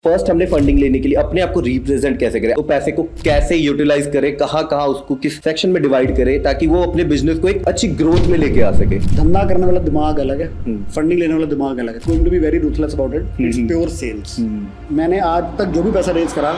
First हमने funding लेने के लिए अपने आप को रिप्रेजेंट कैसे करें, तो पैसे को कैसे यूटिलाइज करें, कहाँ कहाँ उसको किस सेक्शन में डिवाइड करें ताकि वो अपने बिजनेस को एक अच्छी ग्रोथ में लेके आ सके। धंधा करने वाला दिमाग अलग है, फंडिंग लेने वाला दिमाग अलग है। Going to be very ruthless about it, it's pure sales. मैंने आज तक जो भी पैसा रेज करा,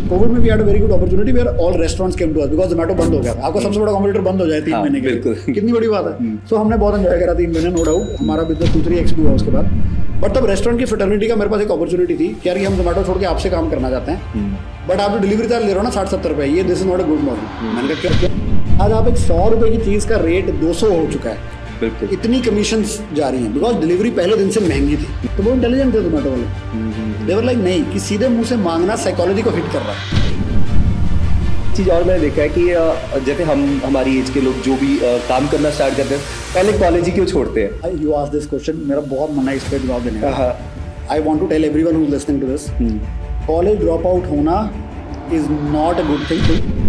कोविड में भी had a very good opportunity where all restaurants came to us because Zomato बंद हो गया था। आपका सबसे बड़ा कॉम्पिटिटर बंद हो जाए 3 महीने के लिए, कितनी बड़ी बात है। सो हमने बहुत एंजॉय करा 3 महीने, नो डाउट। हमारा बिजनेस 2-3x हुआ उसके बाद। बट तब रेस्टोरेंट की फ्रेटर्निटी का मेरे पास एक अपॉर्चुनिटी थी कि यार ये हम जोमेटो छोड़ के आपसे काम करना चाहते हैं, बट आप जो डिलीवरी चार्ज ले रहे हो ना 60-70 रुपए, ये this is not a good model. मैंने कहा क्या आज आप एक 100 रुपए की चीज का रेट 200 हो चुका है, बिल्कुल इतनी कमीशंस जा रही हैं बिकॉज डिलीवरी पहले दिन से महंगी थी। तो वो इंटेलिजेंट थे जोमेटो वाले, दे वर लाइक नहीं कि सीधे मुंह से मांगना साइकोलॉजी को हिट कर रहा है। चीज़ और मैंने देखा है कि जैसे हमारी एज के लोग जो भी काम करना स्टार्ट करते हैं पहले कॉलेज ही क्यों छोड़ते हैं। यू आस्क दिस क्वेश्चन, मेरा बहुत मन है इस पे जवाब देने का। I want to tell everyone who is listening to this, college drop out होना is not a good thing.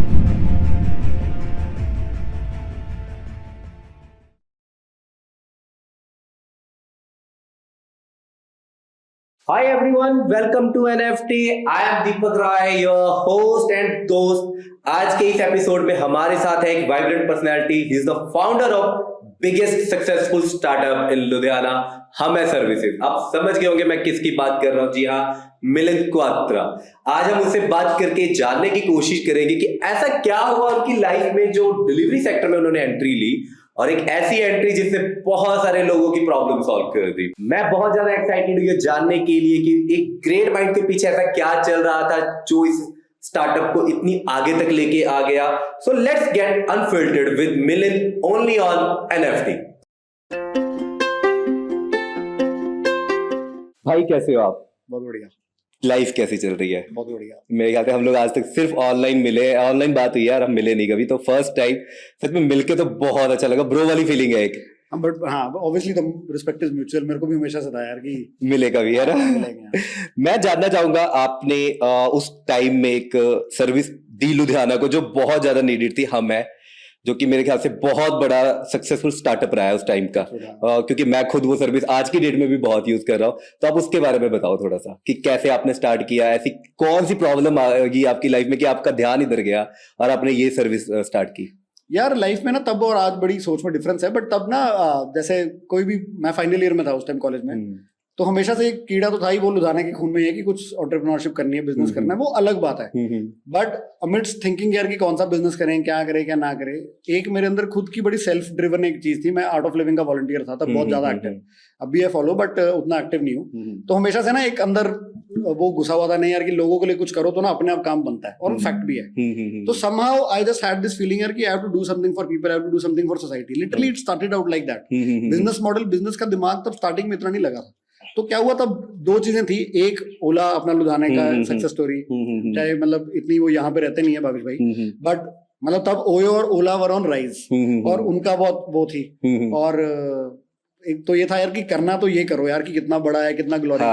Hi everyone, welcome to NFT. I am Deepak Rai, your host and दोस्त। आज के इस एपिसोड में हमारे साथ है एक vibrant personality. He is the founder of biggest successful startup इन लुधियाना, हम है सर्विसेज। आप समझ गए होंगे मैं किसकी बात कर रहा हूँ। जी हाँ, मिलिंद क्वात्रा। आज हम उससे बात करके जानने की कोशिश करेंगे कि ऐसा क्या हुआ उनकी लाइफ में जो डिलीवरी सेक्टर में उन्होंने एंट्री ली, और एक ऐसी एंट्री जिसने बहुत सारे लोगों की प्रॉब्लम सॉल्व कर दी। मैं बहुत ज्यादा एक्साइटेड हूँ ये जानने के लिए कि एक ग्रेट माइंड के पीछे ऐसा क्या चल रहा था जो इस स्टार्टअप को इतनी आगे तक लेके आ गया। So let's get unfiltered with Milind only on NFT. भाई कैसे हो आप? बहुत बढ़िया। लाइफ कैसी चल रही है? बहुत बढ़िया। मेरे ख्याल से हम लोग आज तक सिर्फ ऑनलाइन मिले, ऑनलाइन बात हुई यार, हम मिले नहीं कभी। तो फर्स्ट टाइम सच में मिलके तो बहुत अच्छा लगा, ब्रो वाली फीलिंग है एक। बट हाँ, obviously the respect is mutual. मेरे को भी हमेशा से था यार कि मिले कभी, है ना। मैं जानना चाहूंगा, आपने उस टाइम में एक सर्विस दी लुधियाना को जो बहुत ज्यादा नीडेड थी, हम है, जो कि मेरे ख्याल से बहुत बड़ा सक्सेसफुल स्टार्टअप रहा है उस टाइम का, क्योंकि मैं खुद वो सर्विस आज की डेट में भी बहुत यूज कर रहा हूँ। तो आप उसके बारे में बताओ थोड़ा सा कि कैसे आपने स्टार्ट किया, ऐसी कौन सी प्रॉब्लम आ गई आपकी लाइफ में कि आपका ध्यान इधर गया और आपने ये सर्विस स्टार्ट की। यार लाइफ में ना तब और आज बड़ी सोच में डिफरेंस है। बट तब ना जैसे कोई भी, मैं फाइनल ईयर में था उस टाइम कॉलेज में, तो हमेशा से एक कीड़ा तो था ही, वो लुधियाना के खून में है कि कुछ एंटरप्रेन्योरशिप करनी है, बिजनेस करना है, वो अलग बात है। बट अमिड्स थिंकिंग यार कि कौन सा बिजनेस करें, क्या करें क्या ना करें, एक मेरे अंदर खुद की बड़ी सेल्फ ड्रिवन एक चीज थी। मैं आर्ट ऑफ लिविंग का वॉलंटियर था तब, बहुत ज्यादा एक्टिव, अभी है फॉलो बट उतना एक्टिव नहीं हूँ। तो हमेशा से ना एक अंदर वो घुसा हुआ था, नहीं यार कि लोगों के लिए कुछ करो तो ना अपने आप काम बनता है, और फैक्ट भी है। तो somehow I just had this feeling यार कि I have to do something for people, I have to do something for society. Literally it started out like that. Business model, business का दिमाग तब स्टार्टिंग में इतना नहीं लगा था। तो क्या हुआ तब, 2 चीजें थी। एक ओला अपना लुधियाना का सक्सेस स्टोरी, चाहे मतलब इतनी वो यहाँ पे रहते नहीं है भाविश भाई, बट मतलब तब ओयो और ओला वर ऑन राइज, और उनका बहुत वो थी। और एक तो ये था यार कि करना तो ये करो यार कि कितना बड़ा है, कितना ग्लोरी,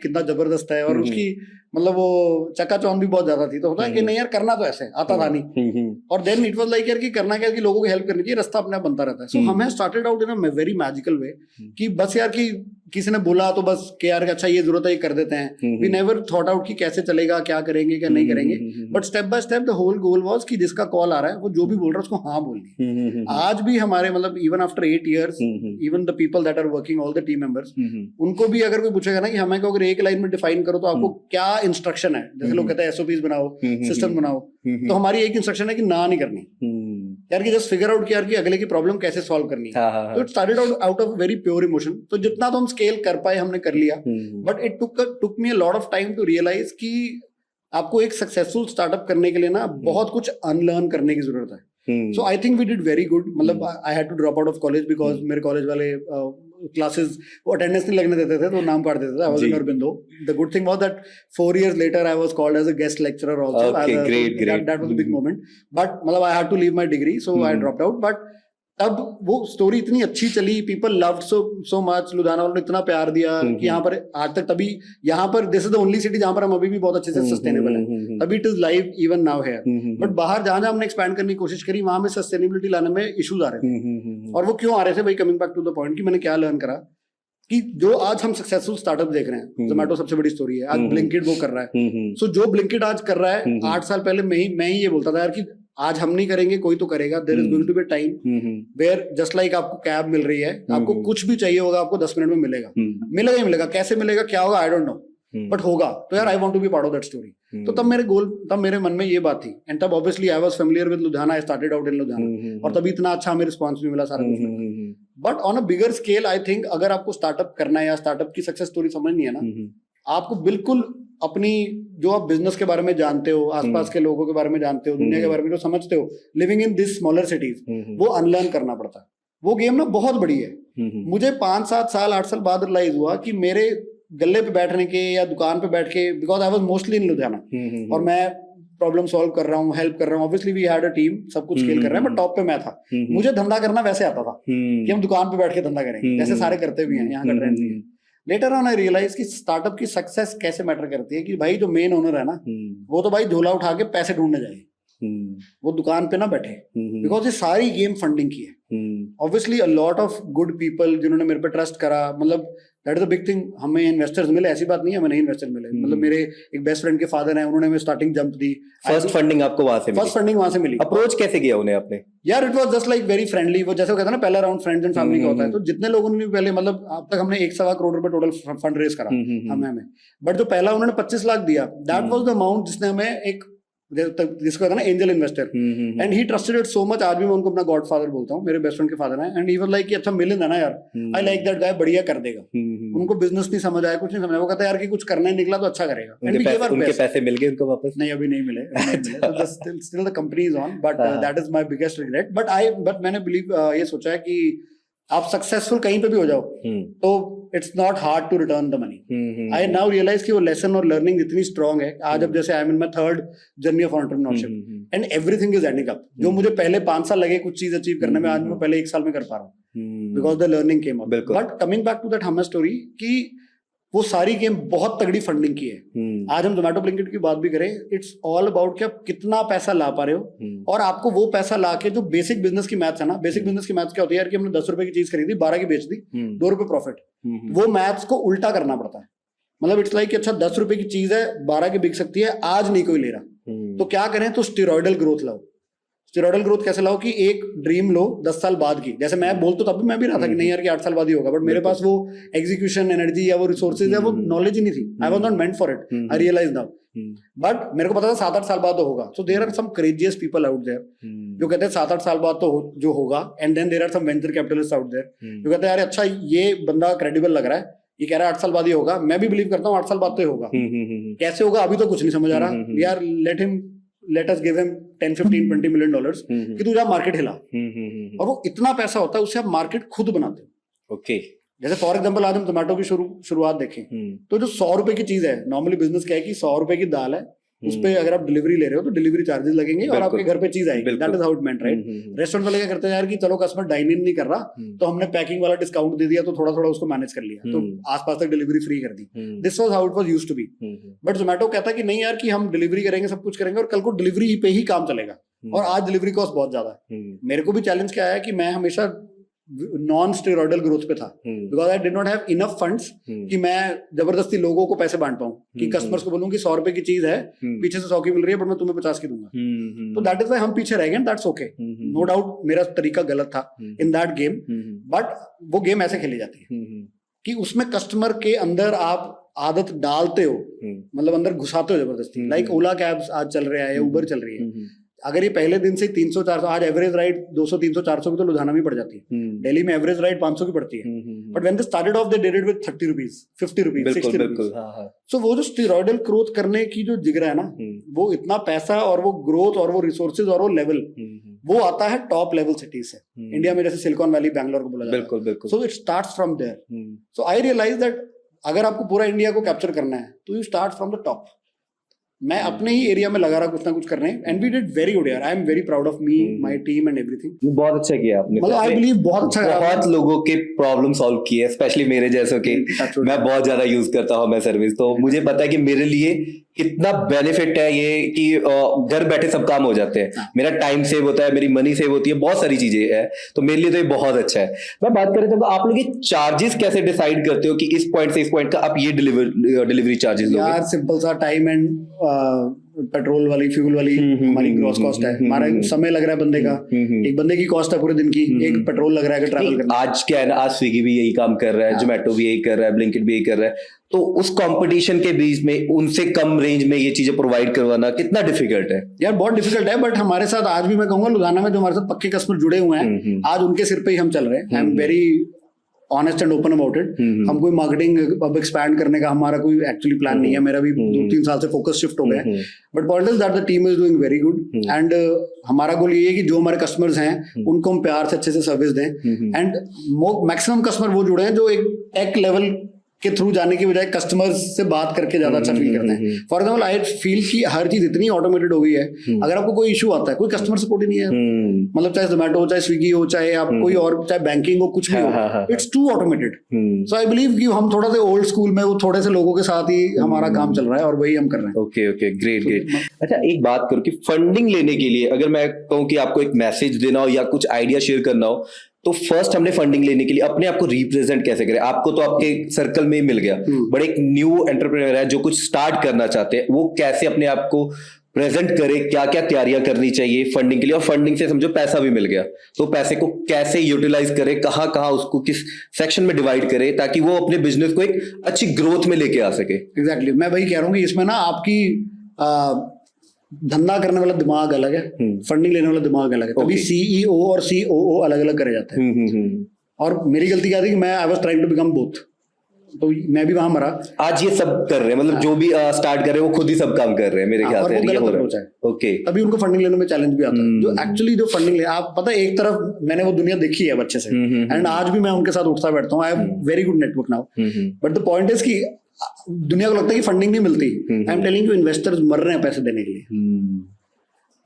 कितना जबरदस्त है, और उसकी मतलब वो चकाचौंध भी बहुत ज्यादा थी। तो होता है कि नहीं यार करना तो ऐसे आता था नहीं। और देन इट वाज लाइक यार कि करना क्या, कि लोगों की हेल्प करनी चाहिए, रास्ता अपने आप बनता रहता है। सो हमें started out in a very magical way कि बस यार कि किसी ने बोला तो बस कि यार अच्छा ये जरूरत है, ये कर देते हैं। वी नेवर थॉट आउट कि कैसे चलेगा, क्या करेंगे क्या नहीं करेंगे, but step by step the whole goal was कि जिसका कॉल आ रहा है वो जो भी बोल रहा है उसको हाँ बोलनी। आज भी हमारे मतलब even after 8 years, even the people that are working, all the team members, उनको भी अगर कोई पूछेगा ना कि हमें को अगर एक लाइन में डिफाइन करो तो आपको क्या इंस्ट्रक्शन है, जैसे लोग कहते हैं एसओपीज बनाओ, सिस्टम बनाओ, तो हमारी एक इंस्ट्रक्शन है कि ना नहीं करनी यार, कि जस्ट फिगर आउट कि यार कि अगले की प्रॉब्लम कैसे सॉल्व करनी है। तो it started out of very pure emotion. तो जितना तो हम स्केल कर पाए हमने कर लिया, but it took me a lot of time to realise कि आपको एक सक्सेसफुल स्टार्टअप करने के लिए ना बहुत कुछ अनलर्न करने की जरूरत है। So I think we did very good. मतलब I had to drop out of college because मेरे कॉलेज वाले क्लासेस वो अटेंडेंस नहीं लगने देते थे, तो नाम काट देते थे। I was in Aurobindo. The good thing was that 4 years later I was called as a guest lecturer also. Okay, great. That was a big moment. But मतलब I had to leave my degree, so I dropped out. But तब वो story इतनी अच्छी चली, people loved so much, Ludhiana वालों ने इतना प्यार दिया कि यहाँ पर आज तक, तभी यहाँ पर this is the only city जहाँ पर हम अभी भी बहुत अच्छे से सस्टेनेबल है। अभी it is live even now here, but बाहर जहाँ जहाँ हमने एक्सपैंड करने की कोशिश करी वहां में सस्टेनेबिलिटी लाने में इश्यूज आ रहे थे। और वो क्यों आ रहे थे भाई, coming back to the point कि मैंने क्या लर्न करा कि जो आज हम सक्सेसफुल स्टार्टअप देख रहे हैं, जोमेटो सबसे बड़ी स्टोरी है, आज ब्लिंकिट वो कर रहा है। सो जो ब्लिंकिट आज कर रहा है, 8 साल पहले मैं ही ये बोलता था यार कि आज हम नहीं करेंगे कोई तो करेगा। There is going to be time where just like आपको कैब मिल रही है, आपको कुछ भी चाहिए होगा आपको 10 मिनट में मिलेगा, मिलेगा ही मिलेगा। कैसे मिलेगा, क्या होगा, आई डोंट नो, बट होगा। तो यार I want to be part of that story. तो तब मेरे मन में ये बात थी, एंड तब obviously I was familiar with Ludhiana, I started out इन लुधियाना, और तभी इतना अच्छा हमें रिस्पांस भी मिला, सारा कुछ। But on a bigger scale I think अगर आपको स्टार्टअप करना है या स्टार्टअप की सक्सेस स्टोरी समझनी है ना, आपको बिल्कुल अपनी जो आप बिजनेस के बारे में जानते हो, आसपास के लोगों के बारे में जानते हो, दुनिया के बारे में जो समझते हो, living in this smaller cities, वो अनलर्न करना पड़ता है। वो गेम ना बहुत बड़ी है। मुझे 5, 7 साल 8 साल बाद रियलाइज हुआ कि मेरे गले पे बैठने के या दुकान पे बैठ के, because I was mostly in Ludhiana और मैं प्रॉब्लम सॉल्व कर रहा हूँ, हेल्प कर रहा हूँ, obviously we had a team, सब कुछ स्केल कर रहे हैं, बट टॉप पे मैं था। मुझे धंधा करना वैसे आता था कि हम दुकान पे बैठ के धंधा करेंगे, जैसे सारे करते भी हैं, यहाँ कर रहे हैं। लेटर ऑन आई रियलाइज कि स्टार्टअप की सक्सेस कैसे मैटर करती है, कि भाई जो मेन ओनर है ना, वो तो भाई झोला उठा के पैसे ढूंढने जाए, वो दुकान पे ना बैठे, बिकॉज ये सारी गेम फंडिंग की है। Obviously a lot of good people जिन्होंने मेरे पे ट्रस्ट करा, मतलब that is the big thing, हमें इन्वेस्टर्स मिले, ऐसी बात नहीं है हमें नहीं इन्वेस्टर मिले। मतलब मेरे एक बेस्ट फ्रेंड के फादर हैं, उन्होंने हमें स्टार्टिंग जंप दी। फर्स्ट फंडिंग आपको वहां से मिली? फर्स्ट फंडिंग वहां से मिली। अप्रोच कैसे किया उन्हें आपने? यार it was just like very friendly. वो जैसे वो कहते हैं ना, पहला राउंड फ्रेंड्स एंड फैमिली का होता है, तो जितने लोगों ने पहले, मतलब अब तक हमने 1.25 करोड़ रुपए टोटल फंड रेज करा हमें, बट जो पहला उन्होंने 25 लाख दिया, दैट वाज द अमाउंट जिसने हमें एक, जिसको कहते हैं ना angel investor, and he trusted it so much. आज भी मैं उनको अपना गॉड फादर बोलता हूँ, मेरे बेस्ट फ्रेंड के फादर हैं, एंड ही वाज लाइक कि अच्छा मिलियन है ना यार, आई लाइक दैट गाय, बढ़िया कर देगा। उनको बिजनेस नहीं समझ आया, कुछ नहीं समझ आया, वो कहता है यार कि कुछ करना ही निकला तो अच्छा करेगा। उनके पैसे मिल गए उनको वापस? नहीं, अभी नहीं मिले, still the company is on, but that is my biggest regret. But मैंने बिलीव ये सोचा है कि आप सक्सेसफुल कहीं पे भी हो जाओ तो it's not hard to return the money. I now realise कि वो लेसन और लर्निंग इतनी स्ट्रांग है। आज अब जैसे I am in my third journey of entrepreneurship and everything is adding up. जो मुझे पहले 5 साल लगे कुछ चीज अचीव करने में, आज मैं पहले 1 साल में कर पा रहा हूँ, because the learning came up. But coming back to that हमें स्टोरी, कि वो सारी गेम बहुत तगड़ी फंडिंग की है। आज हम जोमेटो ब्लिंकिट की बात भी करें, इट्स ऑल अबाउट कि आप कितना पैसा ला पा रहे हो, और आपको वो पैसा ला के जो बेसिक बिजनेस की मैथ्स है ना, बेसिक बिजनेस की मैथ्स क्या होती है यार, कि हमने 10 रुपए की चीज खरीदी, 12 की बेच दी, 2 रुपए प्रॉफिट। वो मैथ्स को उल्टा करना पड़ता है। मतलब इट्स लाइक अच्छा 10 रुपए की चीज है, 12 की बिक सकती है, आज नहीं कोई ले रहा, तो क्या करें, तो स्टेरॉइडल ग्रोथ लाओ। स्टेरॉइडल ग्रोथ कैसे लाओ, कि एक ड्रीम लो 10 साल बाद की। जैसे मैं बोल तो तब भी मैं भी रहा था कि नहीं यार कि 8 साल बाद ही होगा, बट मेरे पास वो एग्जीक्यूशन एनर्जी या वो रिसोर्सेज है, वो नॉलेज ही नहीं थी। I was not meant for it, I realise now. But मेरे को पता था 7-8 साल बाद तो होगा। So there are some courageous people out there जो कहते हैं 7-8 साल बाद तो जो होगा, and then there are some venture capitalist out there जो कहते हैं यार अच्छा ये बंदा क्रेडिबल लग रहा है, ये कह रहा है 8 साल बाद ही होगा, मैं भी बिलीव करता हूँ 8 साल बाद तो ही होगा। कैसे होगा अभी तो कुछ नहीं समझ आ रहा। We are let us give him 10, 15, 20 million dollars कि तू जा मार्केट हिला, और वो इतना पैसा होता है, उससे आप मार्केट खुद बनाते हो। ओके, जैसे फॉर एग्जांपल आज हम जोमेटो की शुरुआत देखें, तो जो 100 रुपए की चीज है, नॉर्मली बिजनेस क्या है कि 100 रुपए की दाल है, उस पे अगर आप डिलीवरी ले रहे हो तो डिलीवरी चार्जेस लगेंगे और आपके घर पे चीज आएगी। That is how it meant, right? Restaurant वाले क्या करते हैं यार कि चलो कस्टमर डाइन इन नहीं कर रहा, तो हमने पैकिंग वाला डिस्काउंट दे दिया, तो थोड़ा थोड़ा उसको मैनेज कर लिया, तो आसपास तक डिलीवरी फ्री कर दी। This was how it was used to be. But Zomato कहता है कि नहीं यार कि हम डिलीवरी करेंगे, सब कुछ करेंगे, और कल को डिलीवरी पे ही काम चलेगा, और आज डिलीवरी कॉस्ट बहुत ज्यादा है। मेरे को भी चैलेंज क्या है कि मैं हमेशा नॉन स्टेरॉइडल ग्रोथ पे था, because I did not have enough funds कि मैं जबरदस्ती लोगों को पैसे बांट पाऊं, कि कस्टमर्स को बोलूं कि 100 रुपए की चीज है, पीछे से 100 की मिल रही है, बट मैं तुम्हें 50 की दूंगा। तो दैट इज व्हाई हम पीछे रह गए, दैट्स ओके, नो डाउट मेरा तरीका गलत था इन दैट गेम। बट वो गेम ऐसे खेली जाती है कि उसमें कस्टमर के अंदर आप आदत डालते हो, मतलब अंदर घुसाते हो जबरदस्ती। लाइक ओला कैब्स आज चल रहा है या उबर चल रही है, अगर ये पहले दिन से 300-400, आज एवरेज राइड 200-300-400 की तो लुधियाना में पड़ जाती है, दिल्ली में एवरेज राइड 500 की पड़ती है, but when they started off they did it with 30 rupees, 50 rupees, 60 rupees. So वो जो स्टेरॉइडल ग्रोथ करने की जो जिगरा है ना, वो इतना पैसा और वो ग्रोथ और वो रिसोर्सेज और वो लेवल, वो आता है टॉप लेवल सिटीज से। इंडिया में जैसे सिलिकॉन वैली, बैंगलोर को बोला जाता है। So it starts from there. So I realise that अगर आपको पूरा इंडिया को कैप्चर करना है तो you start from the top. मैं अपने ही एरिया में लगा रहा कुछ ना कुछ करने, and we did very good यार। I am very proud of me, my team and everything. बहुत अच्छा किया आपने, मतलब आई बिलीव बहुत अच्छा करा। बहुत लोगों के प्रॉब्लम सॉल्व किए, स्पेशली मेरे जैसों के। मैं बहुत ज्यादा यूज करता हूँ मैं सर्विस, तो मुझे पता है कि मेरे लिए कितना बेनिफिट है ये कि घर बैठे सब काम हो जाते हैं, मेरा टाइम सेव होता है, मेरी मनी सेव होती है, बहुत सारी चीजें है, तो मेरे लिए तो ये बहुत अच्छा है। मैं बात करें तो आप लोग ये चार्जेस कैसे डिसाइड करते हो कि इस पॉइंट से इस पॉइंट का आप ये डिलीवरी चार्जेस लोगे? यार सिंपल सा टाइम एंड पेट्रोल वाली फ्यूल वाली हमारी ग्रॉस कॉस्ट है। हमारा समय लग रहा है बंदे का, एक बंदे की कॉस्ट है पूरे दिन की, एक पेट्रोल लग रहा है ट्रैवल करने। आज क्या है ना, आज स्विगी भी यही काम कर रहा है, जोमेटो भी यही कर रहा है, ब्लिंकिट भी यही कर रहा है, तो उस कंपटीशन के बीच में उनसे कम रेंज में ये चीजें प्रोवाइड करवाना कितना डिफिकल्ट है? यार बहुत डिफिकल्ट है, बट हमारे साथ आज भी मैं कहूंगा लुधियाना में जो हमारे साथ पक्के कस्टमर जुड़े हुए हैं, आज उनके सिर पे ही हम चल रहे हैं। आई am very honest and open about it. हम कोई मार्केटिंग अब एक्सपैंड करने का हमारा कोई एक्चुअली प्लान नहीं है, मेरा भी 2-3 साल से फोकस शिफ्ट हो गया है। But point is that the team is doing very good and हमारा गोल ये है कि जो हमारे कस्टमर्स हैं उनको हम प्यार से अच्छे से सर्विस दें एंड मैक्सिमम कस्टमर वो जुड़े हैं जो एक टेक लेवल के थ्रू जाने की बजाय कस्टमर्स से बात करके ज्यादा अच्छा फील करते हैं। फॉर एग्जाम्पल आई फील कि हर चीज इतनी ऑटोमेटेड हो गई है, अगर आपको कोई इशू आता है, कोई कस्टमर सपोर्ट ही नहीं है, मतलब चाहे जोमेटो हो, चाहे स्विगी हो, चाहे आप कोई और, चाहे बैंकिंग हो, कुछ भी हो, it's too automated. So I believe कि हम थोड़ा सा ओल्ड स्कूल में वो थोड़े से लोगों के साथ ही हमारा काम चल रहा है और वही हम कर रहे हैं। Okay okay, great great. अच्छा, एक बात करो कि फंडिंग लेने के लिए अगर मैं कहूँ कि आपको एक मैसेज देना हो या कुछ आइडिया शेयर करना हो, तो फर्स्ट हमने फंडिंग लेने के लिए अपने आप को रिप्रेजेंट कैसे करें? आपको तो आपके सर्कल में ही मिल गया, बट एक न्यू एंटरप्रेन्योर है जो कुछ स्टार्ट करना चाहते हैं, वो कैसे अपने आप को प्रेजेंट करे, क्या क्या तैयारियां करनी चाहिए फंडिंग के लिए? और फंडिंग से समझो पैसा भी मिल गया, तो पैसे को कैसे यूटिलाइज करे, कहाँ कहाँ उसको किस सेक्शन में डिवाइड करे ताकि वो अपने बिजनेस को एक अच्छी ग्रोथ में लेके आ सके? एग्जैक्टली, मैं वही कह रहा हूँ कि इसमें ना आपकी धंधा करने वाला दिमाग अलग है, फंडिंग लेने वाला दिमाग अलग है, तभी सीईओ और सीओओ अलग अलग करे जाते हैं। और मेरी गलती क्या थी कि मैं I was trying to become both, तो मैं भी वहां मरा। आज ये सब कर रहे हैं, मतलब जो भी स्टार्ट कर रहे हैं वो खुद ही सब काम कर रहे हैं मेरे ख्याल से। गलत अप्रोच है, ओके, तभी उनको फंडिंग लेने में चैलेंज भी आता है। जो एक्चुअली जो फंडिंग ले, आप पता है, एक तरफ मैंने वो दुनिया देखी है बच्चे से, एंड आज भी मैं उनके साथ उठता बैठता हूँ। I have very good network now, but the point is कि दुनिया को लगता है कि फंडिंग नहीं मिलती। I am telling you, investors मर रहे हैं पैसे देने के लिए।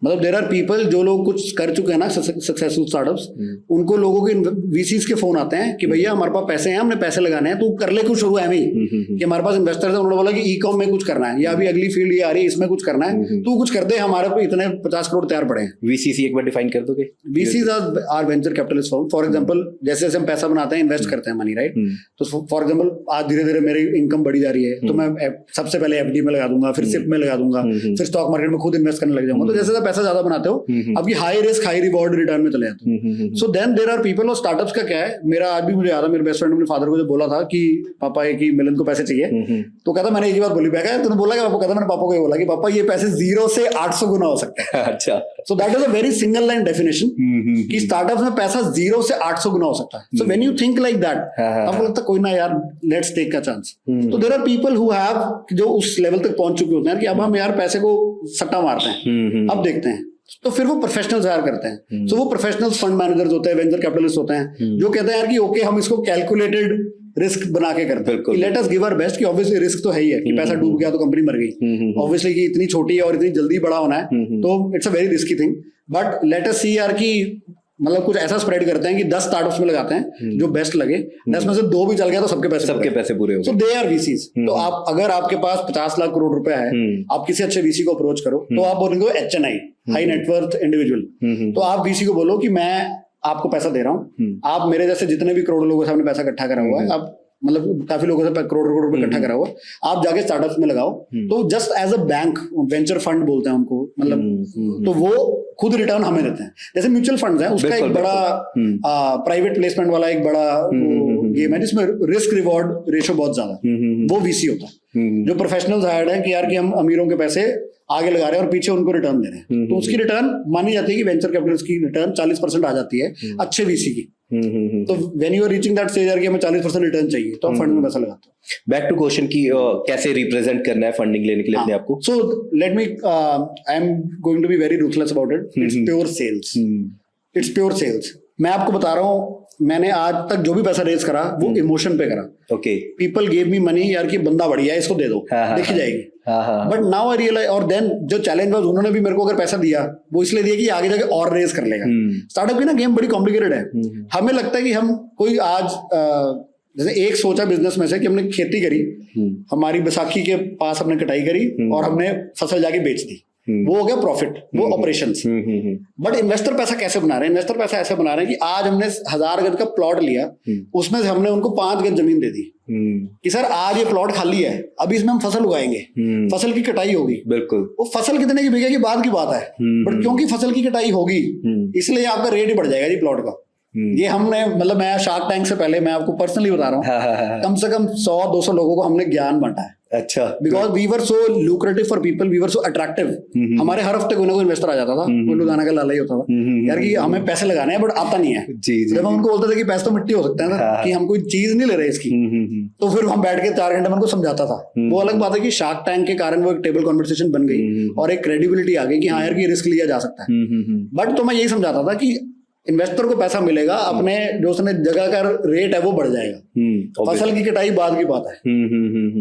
मतलब देयर आर पीपल जो लोग कुछ कर चुके हैं ना, सक्सेसफुल स्टार्टअप्स, उनको लोगों के वीसीज के फोन आते हैं कि भैया हमारे पास पैसे हैं, हमने पैसे लगाने हैं, तू कर ले कुछ शुरू। है कि हमारे पास इन्वेस्टर्स हैं, उन्होंने बोला कि ई कॉम में कुछ करना है, या अभी अगली फील्ड ये आ रही है इसमें कुछ करना है, तू कुछ कर दे, हमारे पे इतने 50 करोड़ तैयार पड़े हैं। वीसीसी एक बार डिफाइन कर दोगे? VCs are venture capitalist firm. For example, जैसे जैसे हम पैसा बनाते हैं, इन्वेस्ट करते हैं मनी, राइट? तो फॉर एग्जांपल आज धीरे धीरे मेरी इनकम बढ़ी जा रही है, तो मैं सबसे पहले एफडी में लगा दूंगा, फिर सिप में लगा दूंगा, फिर स्टॉक मार्केट में खुद इन्वेस्ट करने लग जाऊंगा। तो जैसे जैसे पैसा ज्यादा बनाते हो, अब ये high risk high reward return में चले जाते हैं। So then there are people, और स्टार्टअप्स का क्या है, मेरा आज भी मुझे याद है, मेरे बेस्ट फ्रेंड ने अपने फादर को जो बोला था कि पापा ये कि मिलन को पैसे चाहिए, तो कहता मैंने एक ही बात बोली, तूने बोला कि पापा? कहता मैंने पापा को ये बोला कि पापा ये पैसे 0 से 800 गुना हो सकते हैं। अच्छा, so that is a very single line definition कि स्टार्टअप्स में पैसा 0 से 800 गुना हो सकता है। So when you think like that, आपको लगता है कोई ना यार, लेट्स टेक अ चांस। तो there are people who have, जो उस लेवल तक पहुंच चुके होते हैं कि अब हम यार पैसे को सट्टा मारते हैं, अब देखते हैं। तो फिर वो प्रोफेशनल्स हायर करते हैं। सो वो प्रोफेशनल्स फंड मैनेजर्स होते हैं, वेंचर कैपिटलिस्ट होते हैं, जो कहते हैं यार कि ओके हम इसको कैलकुलेटेड रिस्क बना के करते हैं, let us give our best, कि ऑब्वियसली रिस्क तो है ही है कि पैसा डूब गया तो कंपनी मर गई, ऑब्वियसली कि इतनी छोटी है और इतनी जल्दी बड़ा होना है, तो it's a very risky thing. But let us see यार कि मतलब कुछ ऐसा स्प्रेड करते हैं कि 10 स्टार्टअप्स में लगाते हैं जो बेस्ट लगे, 10 में से 2 भी चल गया तो सबके पैसे पूरे हो गए। सो दे आर वीसीज। तो आप, अगर आपके पास 50 लाख करोड़ रुपया है, आप किसी अच्छे वीसी को अप्रोच करो, तो आप बोलेंगे HNI, हाई नेटवर्थ इंडिविजुअल, तो आप वीसी को बोलो कि मैं आपको पैसा दे रहा हूँ, आप मेरे जैसे जितने भी करोड़ लोगों से आपने पैसा इकट्ठा करा हुआ है, आप मतलब काफी लोगों से करोड़ रुपए इकट्ठा करा हुआ, आप जाके स्टार्टअप्स में लगाओ। तो just as a bank, venture fund बोलते हैं उनको, मतलब तो वो खुद रिटर्न हमें देते हैं। जैसे म्यूचुअल फंड्स हैं, उसका एक बड़ा प्राइवेट प्लेसमेंट वाला एक बड़ा गेम है जिसमें रिस्क रिवॉर्ड रेशो बहुत ज्यादा, वो वीसी होता है। जो प्रोफेशनल्स हायर्ड है कि यार कि हम अमीरों के पैसे आगे लगा रहे हैं और पीछे उनको रिटर्न दे रहे हैं, तो उसकी रिटर्न मानी जाती है कि वेंचर कैपिटलिस्ट की रिटर्न 40% आ जाती है अच्छे वीसी की। तो when you are reaching that stage यार कि हमें 40% रिटर्न चाहिए, तो आप फंड में पैसा लगाते हो। बैक टू क्वेश्चन की कैसे रिप्रेजेंट करना है फंडिंग लेने के लिए अपने आप को? So let me, I am going to be very ruthless about it. It's pure sales, it's pure sales. मैं आपको बता रहा हूँ, मैंने आज तक जो भी पैसा रेज करा वो इमोशन पे करा। Okay, people gave me money यार कि बंदा बढ़िया है, इसको दे दो, देखी जाएगी। बट नाउ आई रियलाइज, और देन जो चैलेंज वाज, उन्होंने भी मेरे को अगर पैसा दिया वो इसलिए दिया कि आगे जाके और रेज कर लेगा। स्टार्टअप की ना गेम बड़ी कॉम्प्लिकेटेड है। हमें लगता है कि हम कोई आज जैसे एक सोचा बिजनेस में से कि हमने खेती करी, हमारी बैसाखी के पास हमने कटाई करी और हमने फसल जाके बेच दी, वो हो गया प्रॉफिट, वो ऑपरेशंस। बट इन्वेस्टर पैसा कैसे बना रहे हैं? इन्वेस्टर पैसा ऐसे बना रहे हैं कि आज हमने 1000 गज का प्लॉट लिया, उसमें से हमने उनको 5 गज जमीन दे दी कि सर आज ये प्लॉट खाली है, अभी इसमें हम फसल उगाएंगे, फसल की कटाई होगी। बिल्कुल। वो फसल कितने की बिकेगी बाद की बात है, बट क्योंकि फसल की कटाई होगी इसलिए आपका रेट ही बढ़ जाएगा जी प्लॉट का। ये हमने, मतलब मैं शार्क टैंक से पहले मैं आपको पर्सनली बता रहा हूँ, कम से कम 100-200 लोगों को हमने ज्ञान बांटा है। अच्छा। Because we were so lucrative for people, we were so attractive. हमारे हर हफ्ते कोई ना कोई इन्वेस्टर आ जाता था, कोई लुधियाना का लाला ही होता था यार कि हमें पैसे लगाने हैं बट आता नहीं है। जब हम उनको बोलते थे कि पैसे तो मिट्टी हो सकते हैं ना, कि हम कोई चीज नहीं ले रहे इसकी, तो फिर हम बैठ के 4 घंटे में उनको समझाता था। वो अलग बात है कि शार्क टैंक के कारण वो एक टेबल कॉन्वर्सेशन बन गई और एक क्रेडिबिलिटी आ गई कि हाँ यार कि रिस्क लिया जा सकता है। बट तो मैं यही समझाता था कि इन्वेस्टर को पैसा मिलेगा, अपने जो उसने जगह का रेट है वो बढ़ जाएगा, फसल की कटाई बाद की बात है।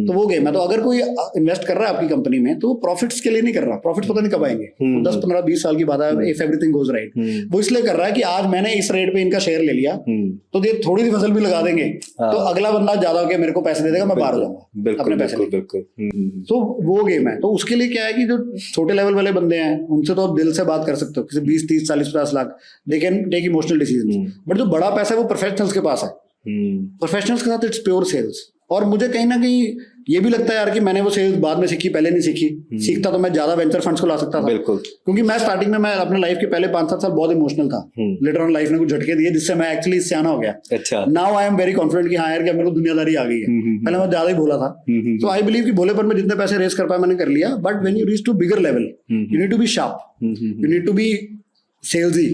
तो वो गेम है। तो अगर कोई इन्वेस्ट कर रहा है आपकी कंपनी में तो वो प्रॉफिट्स के लिए नहीं कर रहा, प्रॉफिट्स पता नहीं कब आएंगे, 10-15-20 साल की बात है, इफ एवरीथिंग गोज राइट। वो इसलिए कर रहा है कि आज मैंने इस रेट पे इनका शेयर ले लिया तो ये थोड़ी सी फसल भी लगा देंगे तो अगला बंदा ज्यादा होकर मेरे को पैसे दे देगा, मैं बाहर हो जाऊंगा अपने पैसे। तो वो गेम है। तो उसके लिए क्या है कि जो छोटे लेवल वाले बंदे हैं उनसे तो आप दिल से बात कर सकते हो, किसी 20-30-40-50 lakh they can take emotional decision. But जो बड़ा पैसा है वो प्रोफेशनल्स के पास है। प्रोफेशनल्स के साथ इट्स प्योर सेल्स। और मुझे कहीं ना कहीं ये भी लगता है यार कि मैंने वो सेल्स बाद में सीखी, पहले नहीं सीखी। सीखता तो मैं ज्यादा वेंचर फंड्स को ला सकता था। बिल्कुल। क्योंकि मैं स्टार्टिंग में, मैं अपने लाइफ के पहले 5-7 साल बहुत इमोशनल था। लेटर ऑन लाइफ ने कुछ झटके दिए जिससे मैं एक्चुअली सियाना हो गया। अच्छा। Now I am very confident कि हाँ यार कि मेरे को दुनियादारी आ गई है। पहले मैं ज्यादा ही भोला था। तो आई बिलीव कि भोलेपन में जितने पैसे रेस कर पाए मैंने कर लिया। But when you reach to bigger level you need to be sharp, you need to be salesy.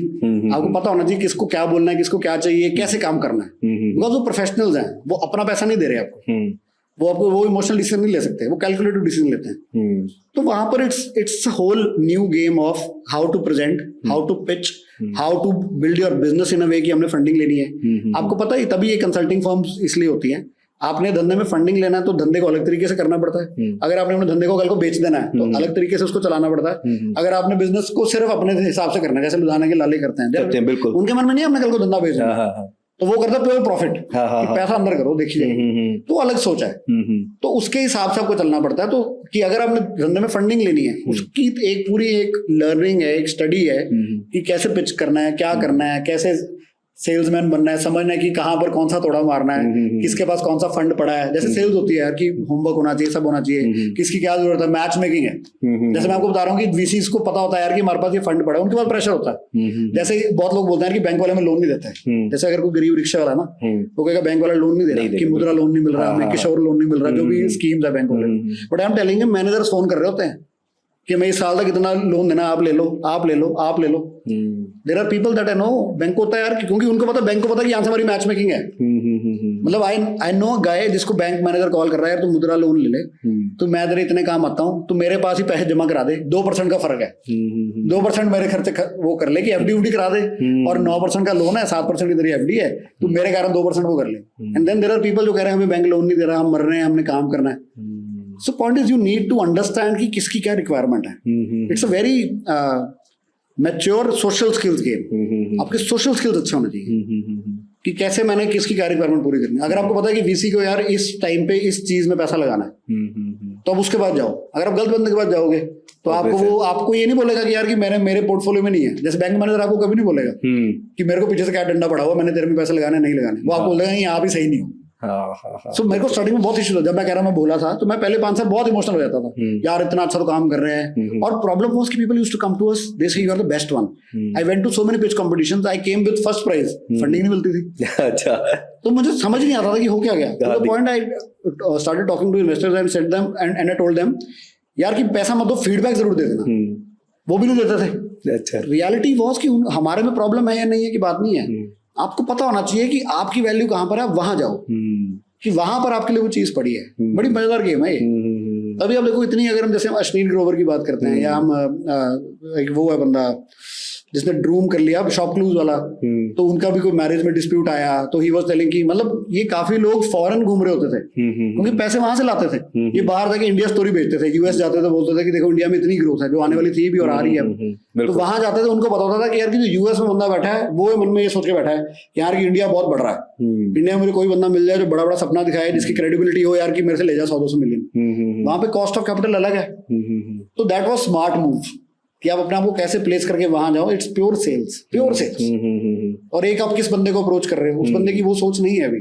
आपको पता होना चाहिए किसको क्या बोलना है, किसको क्या चाहिए, कैसे काम करना है। बिकॉज वो प्रोफेशनल्स हैं, वो अपना पैसा नहीं दे रहे आपको, वो आपको वो इमोशनल डिसीजन नहीं ले सकते, वो कैलकुलेटिव डिसीजन लेते हैं। तो वहां पर it's whole new game of how to present, how to pitch, how to build your business in a way कि हमने फंडिंग लेनी है। आपको पता है तभी ये कंसल्टिंग फर्म्स इसलिए होती हैं। आपने धंधे में फंडिंग लेना है तो धंधे को अलग तरीके से करना पड़ता है। अगर आपने अपने धंधे को कल को बेच देना है तो अलग तरीके से उसको चलाना पड़ता है। अगर आपने बिजनेस को सिर्फ अपने हिसाब से करना है, जैसे लुधियाना के लाले करते हैं, बिल्कुल उनके मन में नहीं हमने कल को धंधा बेचना, तो वो करता है प्योर प्रॉफिट, पैसा अंदर करो देखिए, तो अलग सोच है। तो उसके हिसाब से आपको चलना पड़ता है। तो कि अगर आपने धंधे में फंडिंग लेनी है उसकी एक पूरी एक लर्निंग है, एक स्टडी है कि कैसे पिच करना है, क्या करना है, कैसे सेल्समैन बनना है, समझना है कि कहाँ पर कौन सा तोड़ा मारना है, किसके पास कौन सा फंड पड़ा है। जैसे सेल्स होती है यार कि होमवर्क होना चाहिए, सब होना चाहिए, किसकी क्या जरूरत है, मैच मेकिंग है। जैसे मैं आपको बता रहा हूँ कि वीसीज को पता होता है यार कि हमारे पास ये फंड पड़ा है, उनके पास प्रेशर होता है। जैसे बहुत लोग बोलते हैं कि बैंक वाले में लोन नहीं देते हैं। जैसे अगर कोई गरीब रिक्शा वाला ना, वो कहेगा बैंक वाला लोन नहीं दे रहा, कि मुद्रा लोन नहीं मिल रहा, हमें किशोर लोन नहीं मिल रहा, जो भी स्कीम्स है बैंक वाले। But I am telling you, managers phone कर रहे होते हैं कि मैं इस साल तक इतना लोन देना, आप ले लो, आप ले लो, आप ले लो। There are people that I know, bank को होता है यार क्योंकि उनको पता, बैंक को पता है कि यहाँ से हमारी मैच मेकिंग है। मतलब आई नो गाय जिसको बैंक मैनेजर कॉल कर रहा है यार, तो मुद्रा लोन ले ले, तो मैं तेरे इतने काम आता हूँ, तो मेरे पास ही पैसे जमा करा दे, 2% का फर्क है, 2% मेरे खर्चे वो कर ले कि एफडी करा दे, और 9% का लोन है, 7% की तेरी एफडी है, तो मेरे कारण 2% वो कर ले। And then there are people जो कह रहे हैं हमें बैंक लोन नहीं दे रहा, हम मर रहे हैं, हमने काम करना है। So point is you need to understand कि किसकी क्या रिक्वायरमेंट है। It's a very mature social skills game। आपके social skills अच्छे होने चाहिए कि कैसे मैंने किसकी क्या रिक्वायरमेंट पूरी करनी है। अगर आपको पता है कि वीसी को यार इस टाइम पे इस चीज में पैसा लगाना है तो अब उसके बाद जाओ। अगर आप गलत बंदे के पास जाओगे तो आपको ये नहीं बोलेगा कि यार कि मेरे पोर्टफोलियो में नहीं है। जैसे बैंक मैनेजर आपको कभी नहीं बोलेगा कि मेरे को पीछे से क्या डंडा पड़ा हुआ, मैंने तेरे में पैसे लगाने नहीं लगाने। वो आपको बोलेगा नहीं आप ही सही नहीं हो। So, मेरे को स्टार्टिंग में बहुत इशू था। जब मैं कह रहा मैं बोला था तो मैं पहले 5 साल बहुत इमोशनल हो जाता था, यार इतना अच्छा तो काम कर रहे हैं। और प्रॉब्लम वाज कि people used to come to us, they say you are the best one. I went to so many pitch competitions, I came with first prize, funding नहीं मिलती थी। अच्छा। तो मुझे समझ नहीं आता था कि हो क्या गया। तो the point I started talking to investors and said them and I told them यार कि पैसा मत दो, फीडबैक जरूर दे देना। वो भी नहीं देते थे। अच्छा। रियलिटी वाज कि हमारे में प्रॉब्लम है या नहीं है की बात नहीं है। आपको पता होना चाहिए कि आपकी वैल्यू कहां पर है, वहां जाओ कि वहां पर आपके लिए वो चीज पड़ी है। बड़ी मजेदार गेम है ये। अभी आप देखो इतनी, अगर हम जैसे अश्नील ग्रोवर की बात करते हैं, या हम एक वो है बंदा जिसने ड्रूम कर लिया शॉप क्लूज वाला, तो उनका भी कोई मैरिज में डिस्प्यूट आया, तो ही वाज टेलिंग कि मतलब ये काफी लोग फॉरेन घूम रहे होते थे क्योंकि पैसे वहां से लाते थे, ये बाहर जाके इंडिया स्टोरी बेचते थे, यूएस जाते थे, बोलते थे कि देखो इंडिया में इतनी ग्रोथ है जो आने वाली थी भी और आ रही है, तो वहां जाते थे, उनको पता होता था कि यार कि जो यूएस में बंदा बैठा है वो मन में ये सोच के बैठा है कि यार कि इंडिया बहुत बढ़ रहा है, इंडिया में मुझे कोई बंदा मिल जाए जो बड़ा बड़ा सपना दिखाए, जिसकी क्रेडिबिलिटी हो यार कि मेरे से ले जा 100-200 मिलियन, वहां पे कॉस्ट ऑफ कैपिटल अलग है, तो दैट वाज स्मार्ट मूव कि आप अपने आप को कैसे प्लेस करके वहां जाओ, it's pure sales, pure sales. और एक आप किस बंदे को अप्रोच कर रहे हो, उस बंदे की वो सोच नहीं है अभी,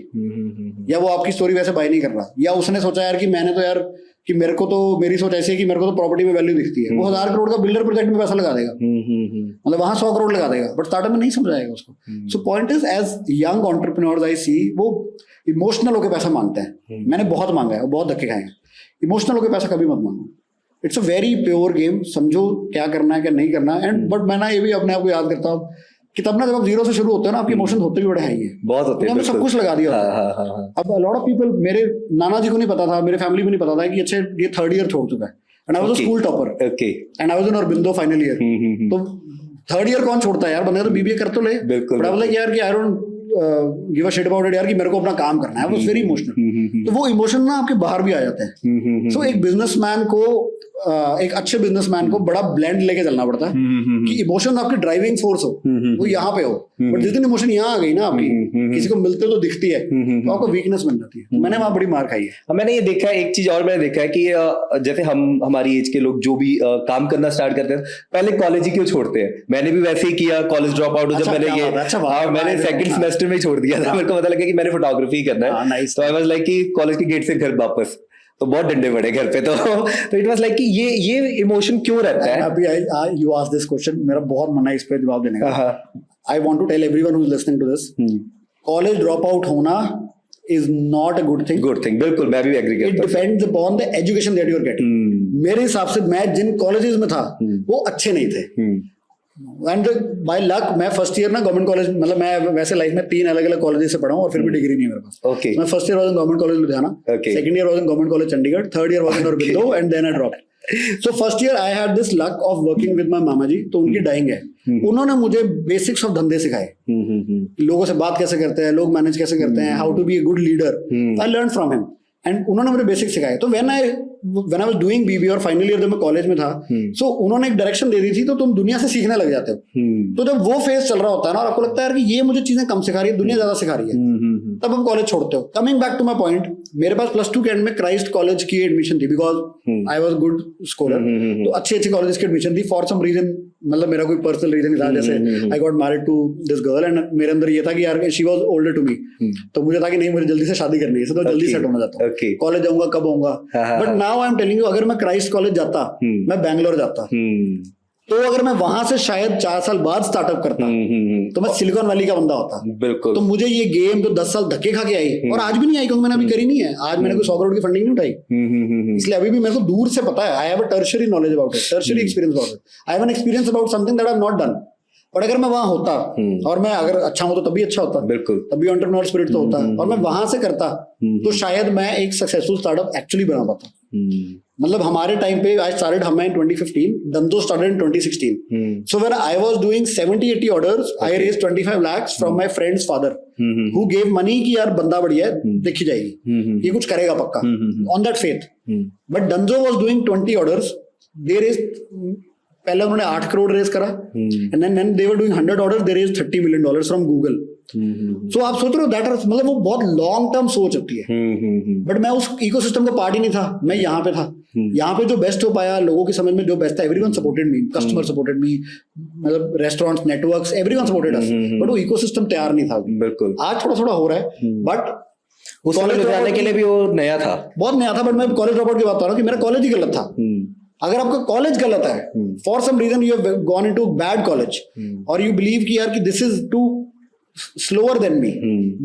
या वो आपकी स्टोरी वैसे बाय नहीं कर रहा, या उसने सोचा यार कि मैंने तो यार कि मेरे को तो मेरी सोच ऐसी है कि मेरे को तो प्रॉपर्टी में वैल्यू दिखती है, वो 1000 करोड़ का बिल्डर प्रोजेक्ट में पैसा लगा देगा, मतलब वहां 100 करोड़ लगा देगा, बट स्टार्टअप में नहीं समझ आएगा उसको। So point is as young entrepreneurs I see वो इमोशनल होकर पैसा मांगते हैं, मैंने बहुत मांगा है और बहुत धक्के खाए हैं, इमोशनल होकर पैसा कभी मत मांगो, it's a very pure game, समझो क्या करना है क्या नहीं करना है। एंड बट मैं ना ये भी अपने आप को याद करता हूँ कि तब ना जब आप जीरो से शुरू होते हो ना, आपके इमोशन होते भी बड़े हाई है, बहुत होते हैं, हमने सब कुछ लगा दिया होता है। अब लॉट ऑफ पीपल, मेरे नाना जी को नहीं पता था, मेरे फैमिली में नहीं पता था कि अच्छे ये 3rd ईयर छोड़ चुका है, and I was a school topper, and I was in Aurobindo final year, तो 3rd ईयर कौन छोड़ता है यार, बंदे तो बीबीए कर तो ले, बट आई वाज लाइक यार कि I don't give a shit about it यार कि मेरे को अपना काम करना है, वाज वेरी इमोशनल, तो वो इमोशन ना आपके बाहर भी आ जाते हैं। सो एक बिजनेसमैन को एक अच्छे बिजनेसमैन को बड़ा ब्लेंड लेके चलना पड़ता है कि इमोशन आपकी ड्राइविंग फोर्स हो, वो यहाँ पे हो, बट जिस दिन इमोशन यहाँ आ गई ना आपकी, किसी को मिलते तो दिखती है, तो आपको वीकनेस बन जाती है। मैंने वहां बड़ी मार खाई है। मैंने ये देखा है, एक चीज और मैंने देखा है कि जैसे हमारी एज के लोग जो भी काम करना स्टार्ट करते हैं, पहले कॉलेज ही क्यों छोड़ते हैं, मैंने भी वैसे ही किया, कॉलेज ड्रॉप आउट, जब मैंने मैंने सेकंड सेमेस्टर में छोड़ दिया था, मेरे को पता लगा कि मैंने फोटोग्राफी करना है, तो आई वाज लाइक कि कॉलेज के गेट से घर वापस, तो बहुत डंडे पड़े घर पे, तो इट वाज लाइक कि ये इमोशन क्यों रहता है। अभी यू आस्क दिस क्वेश्चन, मेरा बहुत मन है इस पे जवाब देने का। I want to tell everyone who is listening to this, college drop out होना is not a good thing. Good thing, बिल्कुल, मैं भी एग्री करता हूं। It depends upon the education that you are getting. मेरे हिसाब से मैं जिन कॉलेजेस में था वो अच्छे नहीं थे, एंड बाय लक मैं फर्स्ट ईयर ना गवर्नमेंट कॉलेज, मतलब मैं वैसे लाइफ में 3 अलग अलग कॉलेजेस से पढ़ा हूं और फिर भी डिग्री नहीं है मेरे पास। Okay. मैं first year was in government college Ludhiana, second year was in government college Chandigarh, third year was in Aurobindo, and then I dropped. So first year I had this luck of working with my मामा जी, तो उनकी dying है, उन्होंने मुझे basics of धंधे सिखाए, लोगों से बात कैसे करते हैं, लोग मैनेज कैसे करते हैं, how to be a good leader, I learn from him, and उन्होंने मुझे बेसिक सिखाए। तो when I was doing BB और फाइनल ईयर जब मैं कॉलेज में था, सो उन्होंने एक डायरेक्शन दे दी थी, तो तुम दुनिया से सीखने लग जाते हो। तो जब वो फेज चल रहा होता है ना और आपको लगता है यार कि ये मुझे चीजें कम सिखा रही है, दुनिया ज्यादा सिखा रही है, तब हम कॉलेज छोड़ते हो। Coming back to my point, मेरे पास +2 के एंड में क्राइस्ट कॉलेज की एडमिशन थी, because I was good scholar, तो अच्छी कॉलेज की एडमिशन थी। फॉर सम रीजन, मतलब मेरा कोई पर्सनल रीजन था, जैसे I got married to this girl, and मेरे अंदर ये था कि यार she was older to me, तो मुझे था कि नहीं मुझे जल्दी से शादी करनी है, तो जल्दी सेट होना चाहता हूँ, कॉलेज जाऊंगा कब होऊंगा। But now I am telling you, अगर मैं क्राइस्ट कॉलेज जाता, मैं बैंगलोर जाता, तो अगर मैं वहां से शायद 4 साल बाद स्टार्टअप करता, तो मैं सिलिकॉन वैली का बंदा होता। बिल्कुल। तो मुझे ये गेम जो 10 साल धक्के खा के आई, और आज भी नहीं आई क्योंकि मैंने अभी करी नहीं है, आज मैंने कोई 100 करोड़ की फंडिंग नहीं उठाई, इसलिए अभी भी मेरे को दूर से पता है। आई have a tertiary knowledge about it, tertiary experience about it, I have an experience about something that I have not done. और अगर मैं वहां होता और मैं अगर अच्छा हूं तो तभी अच्छा होता, बिल्कुल, तभी एंटरप्रेन्योर स्पिरिट तो होता, और मैं वहां से करता तो शायद मैं एक सक्सेसफुल स्टार्टअप एक्चुअली बना पाता। मतलब हमारे टाइम पे आई स्टार्टेड हमें इन 2015, Danzo started in 2016. So when I was doing 70-80 orders, I raised 25 lakhs from my friend's father, who gave money कि यार बंदा बढ़िया है, देखी जाएगी, ये कुछ करेगा पक्का, on that faith. But Danzo was doing 20 orders, they raised, पहले उन्होंने 8 करोड़ रेज करा, and then they were doing 100 orders, they raised $30 million from Google. So आप सोच रहे हो दैट, मतलब वो बहुत लॉन्ग टर्म सोच होती है। बट मैं उस इकोसिस्टम का पार्ट ही नहीं था, मैं यहाँ पे था। यहाँ पे जो बेस्ट हो पाया, लोगों की समझ में जो बेस्ट था, everyone supported me, customer supported me, मतलब restaurants, networks, everyone supported us, but वो इकोसिस्टम तैयार नहीं था। बिल्कुल, आज थोड़ा थोड़ा हो रहा है, बट उस कॉलेज जाने के लिए भी वो नया था, बहुत नया था। बट मैं कॉलेज ड्रॉप आउट की बात कर रहा हूँ कि मेरा कॉलेज ही गलत था। अगर आपका कॉलेज गलत है, for some reason you have gone into bad college, और यू बिलीव कि यार कि this is too slower than me,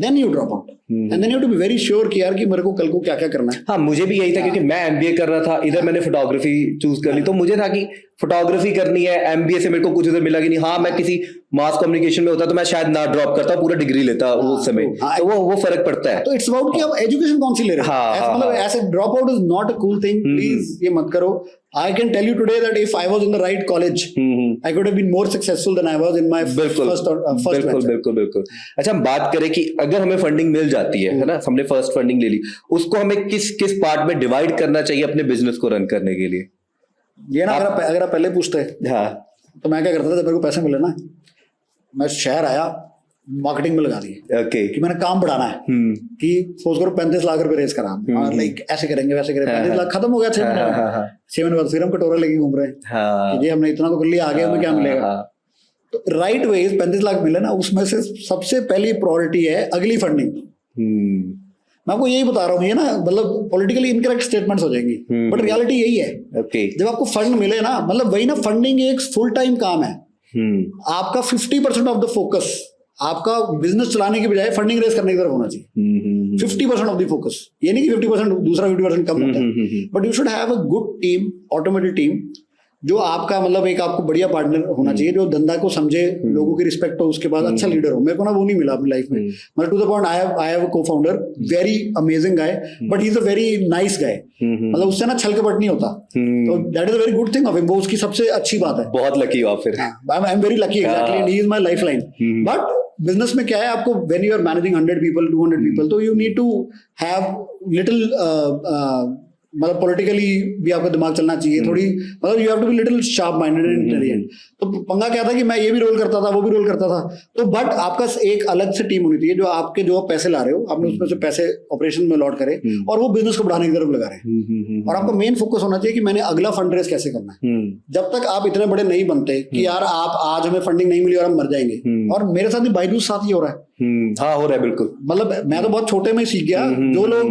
then you drop out. And then you have to be very sure कि यार कि मेरे को कल को क्या क्या करना है. हाँ, मुझे भी यही था क्योंकि मैं एमबीए कर रहा था, इधर मैंने फोटोग्राफी चूज कर ली, तो मुझे था कि फोटोग्राफी करनी है. एमबीए से मेरे को कुछ उधर मिला कि नहीं. हाँ, मैं किसी मास कम्युनिकेशन में होता तो मैं शायद ना ड्रॉप करता, पूरा डिग्री लेता उस समय. तो वो फर्क पड़ता है. तो इट्स अबाउट कि आप एजुकेशन कौन सी ले रहे हो. हाँ, मतलब ऐसे drop out is not a cool thing. Please ये मत करो. I can tell you today that if I was in the right college, I could have been more successful than I was in my first venture. बिल्कुल. अच्छा, हम बात करें कि अगर हमें फंडिंग मिल जाती है ना, हमने फर्स्ट फंडिंग ले ली, उसको हमें किस पार्ट में डिवाइड करना चाहिए अपने बिजनेस को रन करने के लिए? ये ना अगर आप पहले पूछते हाँ, तो मैं क्या करता था, जब मेरे को पैसे मिले ना, मैं शहर आया, मार्केटिंग में लगा दिए. ओके. कि मैंने काम बढ़ाना है. कि सोच करो 35 लाख रुपए रेस करा, और लाइक ऐसे करेंगे वैसे करेंगे. 35 लाख खत्म हो गया 6 महीने में. 6 महीने बाद फिर हम कटोरा लेके घूम रहे हैं कि जी हमने इतना तो कर लिया, आगे हमें क्या मिलेगा. तो राइट वेज 35 लाख मिले ना, उसमें से सबसे पहली प्रायोरिटी है अगली फंडिंग. मैं आपको यही बता रहा हूँ. ये ना मतलब पॉलिटिकली इनकरेक्ट स्टेटमेंट्स हो जाएंगी, बट रियलिटी यही है. जब आपको फंड मिले ना, मतलब वही ना, फंडिंग एक फुल टाइम काम है. आपका 50% ऑफ द फोकस आपका बिजनेस चलाने की बजाय फंडिंग रेस करने की तरफ होना चाहिए. 50% ऑफ द फोकस. ये नहीं कि 50% दूसरा 50% कम होता है, but you should have a good team, automated team, जो आपका मतलब एक आपको बढ़िया पार्टनर होना चाहिए, जो धंधा को समझे, लोगों की रिस्पेक्ट हो, उसके बाद अच्छा लीडर हो. मेरे को ना वो नहीं मिला अपनी लाइफ में. मतलब to the point I have a co-founder, very amazing guy, but he is a very nice guy. मतलब उससे ना छल कपट नहीं होता. तो that is a very good thing of him. वो उसकी सबसे अच्छी बात है. बहुत लकी हो आप फिर. I am very lucky, exactly, and he is my lifeline. But business में क्या है, आपको when you are managing 100 people, 200 people, तो you need to have little मतलब पॉलिटिकली भी आपका दिमाग चलना चाहिए थोड़ी. मतलब you have to be little sharp minded and intelligent. तो पंगा क्या था कि मैं ये भी रोल करता था, वो भी रोल करता था. तो बट आपका एक अलग से टीम होनी चाहिए, जो आप पैसे ला रहे हो, आपने उसमें से पैसे ऑपरेशन में लॉट करे और वो बिजनेस को बढ़ाने की तरफ लगा रहे हैं. और आपका मेन फोकस होना चाहिए कि मैंने अगला फंड रेस कैसे करना है. जब तक आप इतने बड़े नहीं बनते कि यार आप आज हमें फंडिंग नहीं मिली और हम मर जाएंगे. और मेरे साथ भी बायजूस साथ ही हो रहा है. हाँ, हो रहा है बिल्कुल. मतलब मैं तो बहुत छोटे में सीख गया. जो लोग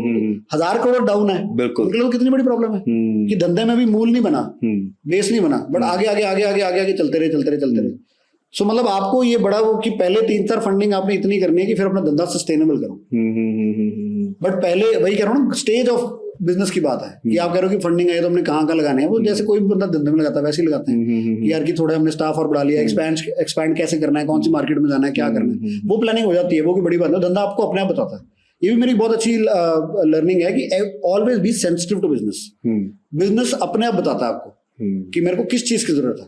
1000 करोड़ डाउन है, बिल्कुल, उनके लोग कितनी बड़ी प्रॉब्लम है कि धंधे में भी मूल नहीं बना, बेस नहीं बना, बट आगे आगे आगे आगे आगे आगे चलते रहे. सो मतलब आपको ये बड़ा वो कि पहले 3-4 फंडिंग आपने इतनी करनी है कि फिर अपना धंधा सस्टेनेबल करो. बट पहले वही कह रहा हूँ ना, स्टेज ऑफ बिजनेस की बात है कि आप कह रहे हो कि फंडिंग आई तो हमने कहाँ लगाने हैं. वो जैसे कोई भी बंदा धंधे में लगाता है वैसे ही लगाते हैं कि यार कि थोड़ा हमने स्टाफ और बढ़ा लिया, एक्सपैंड कैसे करना है, कौन सी मार्केट में जाना है, क्या करना है, वो प्लानिंग हो जाती है. वो की बड़ी बात है. धंधा आपको अपने आप बताता है. ये भी मेरी बहुत अच्छी लर्निंग है कि always be sensitive to business. Business अपने आप बताता है आपको कि मेरे को किस चीज की जरूरत है.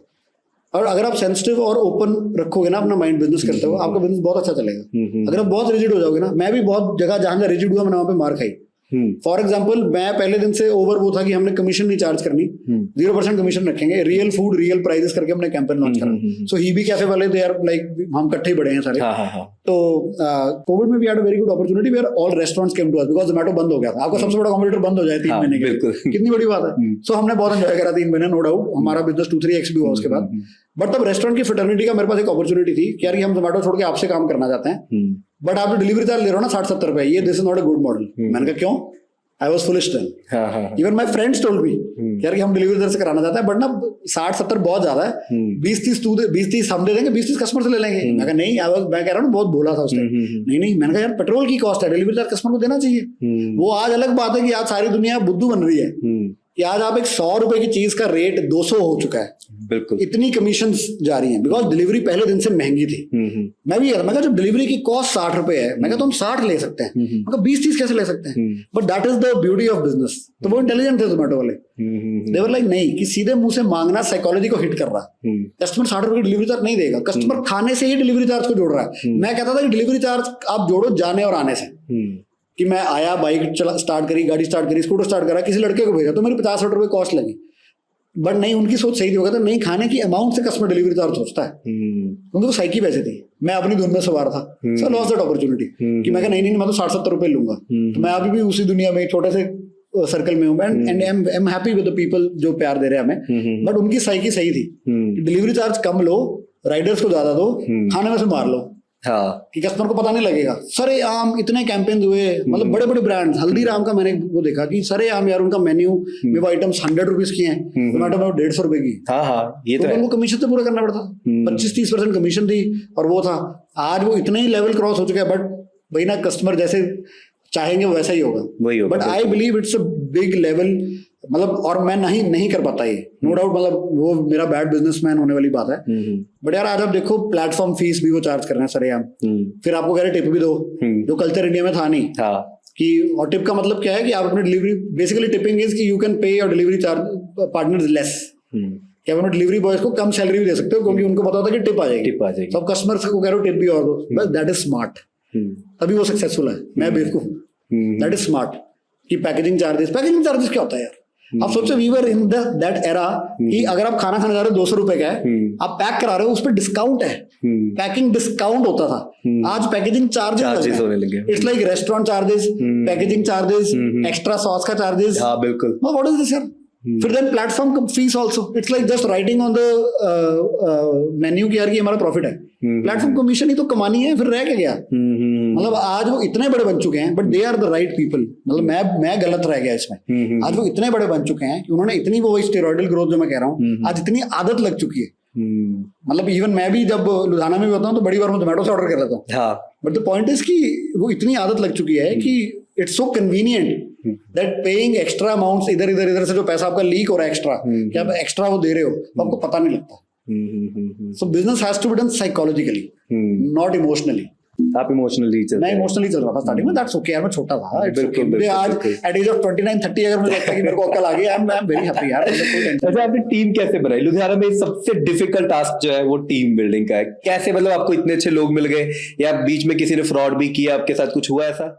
और अगर आप सेंसिटिव और ओपन रखोगे ना अपना माइंड बिजनेस करते हो, आपका बिजनेस बहुत अच्छा चलेगा. अगर आप बहुत रिजिड हो जाओगे ना, मैं भी बहुत जगह जहां रिजिड हुआ मैंने वहां पे मार खाई. फॉर एग्जाम्पल, मैं पहले दिन से ओवर वो था कि हमने कमीशन नहीं चार्ज करनी, 0% कमीशन रखेंगे, रियल फूड रियल प्राइजेस करके हमने कैंपेन लॉन्च करा. सो ही भी कैफे वाले दे आर लाइक हम इकट्ठे ही बड़े हैं सारे. तो कोविड में we had a very good opportunity where all restaurants came to us because Zomato बंद हो गया था. आपका सबसे बड़ा कॉम्पिटिटर बंद हो जाए 3 महीने के, कितनी बड़ी बात है. सो हमने बहुत एंजॉय करा 3 महीने, नो डाउट. हमारा बिजनेस 2-3x भी हुआ उसके बाद. बट तब रेस्टोरेंट की फ्रेटर्निटी का मेरे पास एक अपॉर्चुनिटी थी कि यार हम जोमेटो छोड़ के आपसे काम करना चाहते हैं, बट आप जो डिलीवरी चार्ज ले रहे हो ना 60-70 रुपए, ये this is not a good model. मैंने कहा क्यों? I was foolish then. Even my friends told me यार कि हम डिलीवरी दर से कराना चाहते हैं, बट ना 60-70 बहुत ज्यादा है. 20-30 हम दे देंगे, 20-30 कस्टमर से ले लेंगे. मैं कहा नहीं, मैं कह रहा हूँ बहुत भोला था उस टाइम. नहीं, मैंने कहा यार पेट्रोल की कॉस्ट है, डिलीवरी चार्ज कस्टमर को देना चाहिए. वो आज अलग बात है कि आज सारी दुनिया बुद्धू बन रही है कि आज आप एक 100 रुपए की चीज का रेट 200 हो चुका है. बिल्कुल, इतनी कमीशन जा रही हैं बिकॉज डिलीवरी पहले दिन से महंगी थी. मैं भी मैं जब डिलीवरी की कॉस्ट 60 रुपए है, मैं कहता हूँ हम 60 ले सकते हैं, मतलब 20-30 कैसे ले सकते हैं. But that is the beauty of business. तो वो इंटेलिजेंट थे जोमेटो वाले. दे वर लाइक नहीं कि सीधे मुंह से मांगना साइकोलॉजी को हिट कर रहा है. कस्टमर 60 रुपए की डिलीवरी चार्ज नहीं देगा, कस्टमर खाने से ही डिलीवरी चार्ज को जोड़ रहा है. मैं कहता था कि डिलीवरी चार्ज आप जोड़ो जाने और आने से. कि मैं आया, बाइक स्टार्ट करी, गाड़ी स्टार्ट करी, स्कूटर स्टार्ट करा, किसी लड़के को भेजा तो मेरी 50-60 रुपए कॉस्ट लगी. बट नहीं, उनकी सोच सही थी. होगा तो नहीं, खाने की अमाउंट से कस्टमर डिलीवरी चार्ज सोचता है, क्योंकि वो साइकी वैसे थी. मैं अपनी धुन में सवार था. सो लॉस दैट अपॉर्चुनिटी कि मैं कहा नहीं मैं तो 60-70 रुपए लूंगा. तो मैं अभी भी उसी दुनिया में छोटे से सर्कल में हूँ and I am happy with the people जो प्यार दे रहे हैं हमें. बट उनकी साइकी सही थी, डिलीवरी चार्ज कम लो, राइडर्स को ज्यादा दो, खाने में से मार लो. हाँ, कि कस्टमर को पता नहीं लगेगा. सरे आम इतने कैंपेन हुए, मतलब बड़े बड़े ब्रांड्स, हल्दीराम का मैंने वो देखा कि सरे आम यार उनका मेन्यू में वो आइटम्स 100 रुपीज की हैं, टोमेटो में 150 रुपए की. हाँ, ये तो उनको कमीशन से पूरा करना पड़ता. 25-30% कमीशन थी और वो था. आज वो इतने ही लेवल क्रॉस हो चुका है, बट वही ना, कस्टमर जैसे चाहेंगे वैसा ही होगा, वही होगा। But I believe it's a big level, मतलब, और मैं नहीं कर पाता ये, नो डाउट, मतलब वो मेरा बैड बिजनेसमैन होने वाली बात है, बट यार आज आप देखो प्लेटफॉर्म फीस भी वो चार्ज कर रहे हैं सरेआम, फिर आपको कह रहे टिप भी दो, जो कल्चर इंडिया में था नहीं। हाँ, कि और टिप का मतलब क्या है कि आप अपने डिलीवरी, बेसिकली टिपिंग इज कि you can pay your delivery charge partners less, कि आप अपने डिलीवरी बॉयज को कम सैलरी भी दे सकते हो क्योंकि उनको पता होता है कि टिप आ जाएगी, सब कस्टमर्स को कह रहे हो टिप भी और दो, बस दैट इज स्मार्ट, तभी वो सक्सेसफुल है। मैं बेवकूफ हूँ, दैट इज स्मार्ट। कि पैकेजिंग चार्जेस क्या होता है यार, आप सोचो we were in that era कि अगर आप खाना खाने जा रहे हो 200 रुपए का है, आप पैक करा रहे हो, उस पर डिस्काउंट है, पैकिंग डिस्काउंट होता था, आज पैकेजिंग चार्जेस होने लगे। It's like restaurant charges, packaging charges, extra sauce का चार्जेस। हाँ बिल्कुल। व्हाट इज दिस यार? फिर then platform fees also, it's like just writing on the menu कि यार ये हमारा प्रॉफिट है, प्लेटफॉर्म कमीशन ही तो कमानी है, फिर रह क्या गया? मतलब आज वो इतने बड़े बन चुके हैं, but they are the right people, मतलब मैं गलत रह गया इसमें। आज वो इतने बड़े बन चुके हैं कि उन्होंने इतनी वो स्टेरॉइडल ग्रोथ जो मैं कह रहा हूँ, आज इतनी आदत लग चुकी है। मतलब इवन मैं भी जब लुधियाना में भी होता हूँ तो बड़ी बार मैं जोमेटो से ऑर्डर कर लेता हूँ, बट द पॉइंट इज कि वो इतनी आदत लग चुकी है कि it's so convenient that paying extra amounts, इधर से जो पैसा आपका लीक हो रहा है एक्स्ट्रा, कि आप एक्स्ट्रा वो दे रहे हो तो आपको पता नहीं लगता। So business has to be done psychologically, not emotionally. आप इमोशनली चल मैं इमोशनली चल रहा था स्टार्टिंग में, दैट्स ओके यार, मैं छोटा था, इट्स ओके। बिल्कुल, आज एट एज ऑफ 29-30 अगर मुझे लगता है कि मेरे को अक्ल आ गई, आई एम वेरी हैप्पी यार। अच्छा, आपने टीम कैसे बनाई? लुधियाना में सबसे डिफिकल्ट टास्क जो है वो टीम बिल्डिंग का है। कैसे, मतलब आपको इतने अच्छे लोग मिल गए या बीच में किसी ने फ्रॉड भी किया, आपके साथ कुछ हुआ ऐसा?